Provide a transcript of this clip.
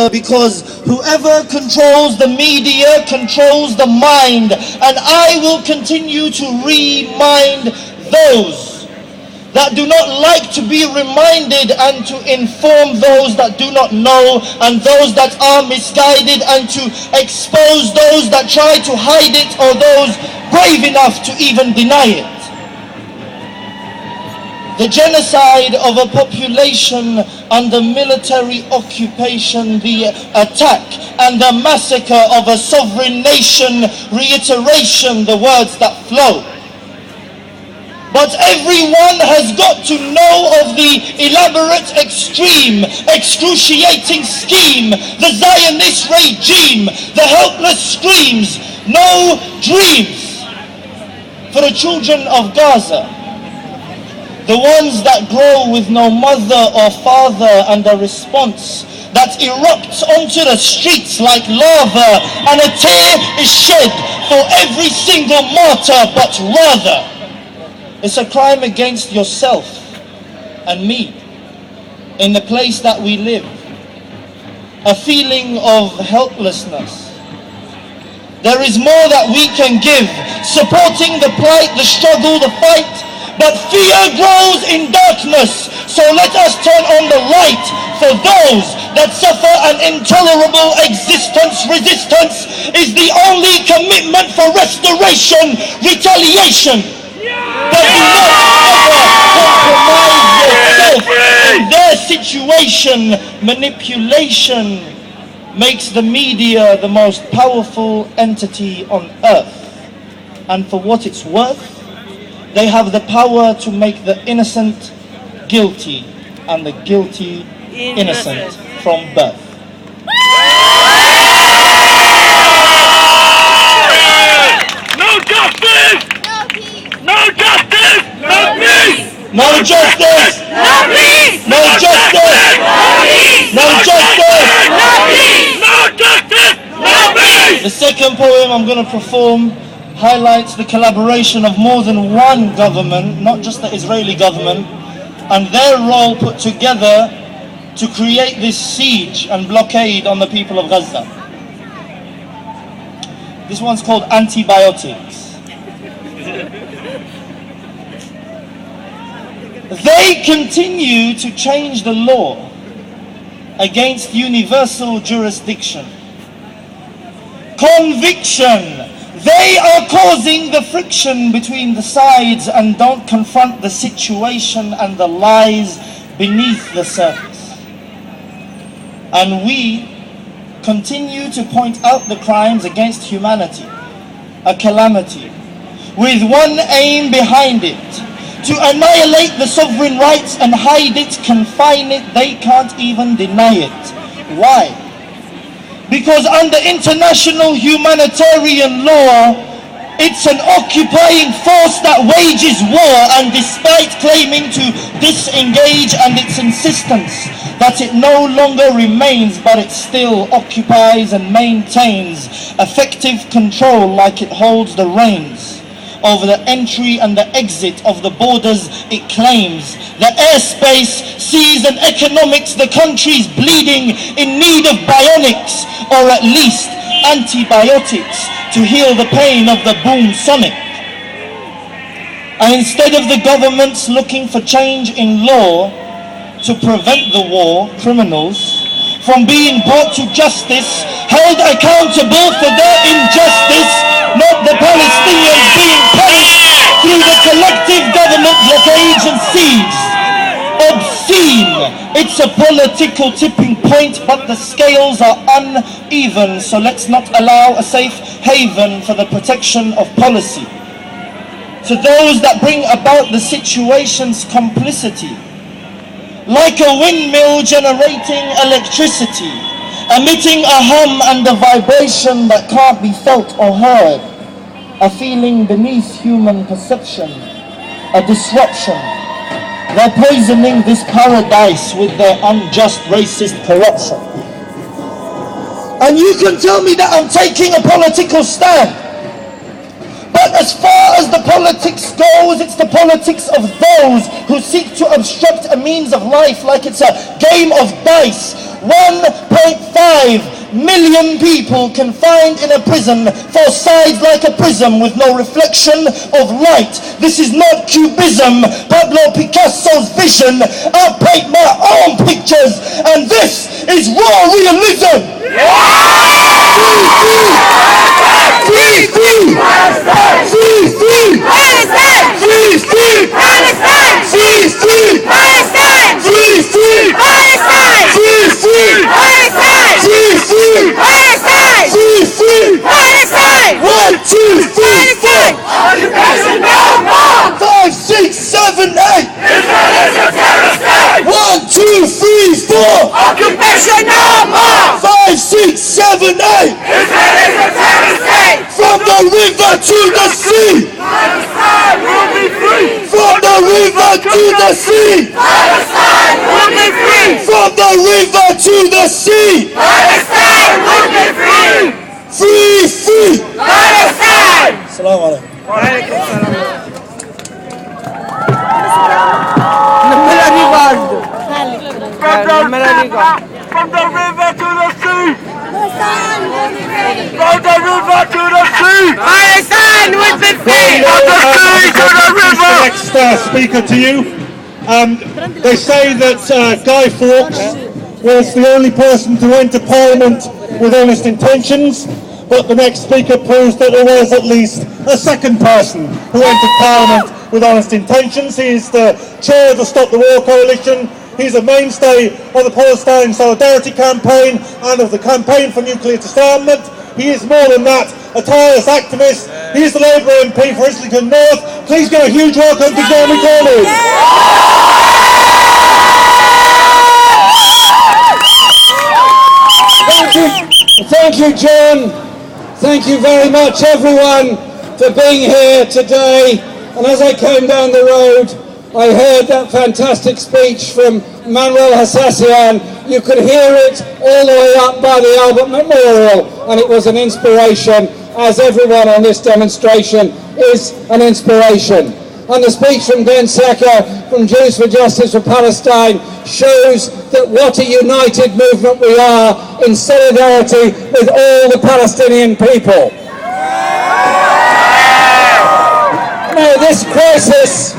because whoever controls the media controls the mind, and I will continue to remind those that do not like to be reminded, and to inform those that do not know and those that are misguided, and to expose those that try to hide it or those brave enough to even deny it. The genocide of a population under military occupation, the attack and the massacre of a sovereign nation, reiteration the words that flow. But everyone has got to know of the elaborate, extreme, excruciating scheme, the Zionist regime, the helpless screams, no dreams for the children of Gaza. The ones that grow with no mother or father, and a response that erupts onto the streets like lava, and a tear is shed for every single martyr, but rather it's a crime against yourself and me in the place that we live. A feeling of helplessness. There is more that we can give, supporting the plight, the struggle, the fight, but fear grows in darkness. So let us turn on the light for those that suffer an intolerable existence. Resistance is the only commitment for restoration, retaliation. But do not ever compromise yourself in their situation. Manipulation makes the media the most powerful entity on earth. And for what it's worth, they have the power to make the innocent guilty and the guilty innocent from birth. No justice! No peace! No justice! No peace! No justice! No peace! No justice! No peace! No justice! No peace! No justice! No peace! The second poem I'm going to perform highlights the collaboration of more than one government, not just the Israeli government, and their role put together to create this siege and blockade on the people of Gaza. This one's called Antibiotics. They continue to change the law against universal jurisdiction. Conviction. They are causing the friction between the sides and don't confront the situation and the lies beneath the surface. And we continue to point out the crimes against humanity, a calamity, with one aim behind it: to annihilate the sovereign rights and hide it, confine it. They can't even deny it. Why? Because under international humanitarian law, it's an occupying force that wages war, and despite claiming to disengage and its insistence that it no longer remains, but it still occupies and maintains effective control, like it holds the reins over the entry and the exit of the borders it claims, the airspace, seas and economics. The country's bleeding, in need of bionics, or at least antibiotics, to heal the pain of the boom sonic. And instead of the governments looking for change in law to prevent the war criminals from being brought to justice, held accountable for their injustice, not the Palestinians being punished through the collective government blockades and siege. Obscene. It's a political tipping point, but the scales are uneven, so let's not allow a safe haven for the protection of policy. To those that bring about the situation's complicity, like a windmill generating electricity, emitting a hum and a vibration that can't be felt or heard, a feeling beneath human perception, a disruption. They're poisoning this paradise with their unjust racist corruption. And you can tell me that I'm taking a political stand, but as far as the politics goes, it's the politics of those who seek to obstruct a means of life like it's a game of dice. 1.5 million people confined in a prison, four sides like a prism with no reflection of light. This is not cubism, Pablo Picasso's vision. I paint my own pictures, and this is raw realism. Free, free, free, free, Palestine! free, free, Palestine! free, free, Palestine! free, free, Palestine! free, free, Palestine! free, free, Palestine! free, free. Palestine! 1, 2, 3, 4. Occupation no more! 5, 6, 7, 8. Israel is a terrorist state! 1, 2, 3, 4. Occupation no more! 5, 6, 7, 8. Israel is a terrorist state! From the river to the sea. Palestine will be free! From the river to the sea. Palestine will be free! From the river to the sea. Palestine will be free! Free, free. Palestine! Assalamu alaikum. From the river to the sea! From the river to the sea! Palestine will be free! From the sea to the river! Next speaker to you. They say that Guy Fawkes was the only person to enter Parliament with honest intentions, but the next speaker proves that there was at least a second person who entered Parliament with honest intentions. He is the chair of the Stop the War Coalition. He's a mainstay of the Palestine Solidarity Campaign and of the Campaign for Nuclear Disarmament. He is more than that, a tireless activist. He is the Labour MP for Islington North. Please give a huge welcome to Jeremy Corbyn. Thank you, John. Thank you very much, everyone, for being here today. And as I came down the road, I heard that fantastic speech from Manuel Hassassian. You could hear it all the way up by the Albert Memorial, and it was an inspiration, as everyone on this demonstration is an inspiration. And the speech from Glenn Saka from Jews for Justice for Palestine shows that what a united movement we are in solidarity with all the Palestinian people. Now, this crisis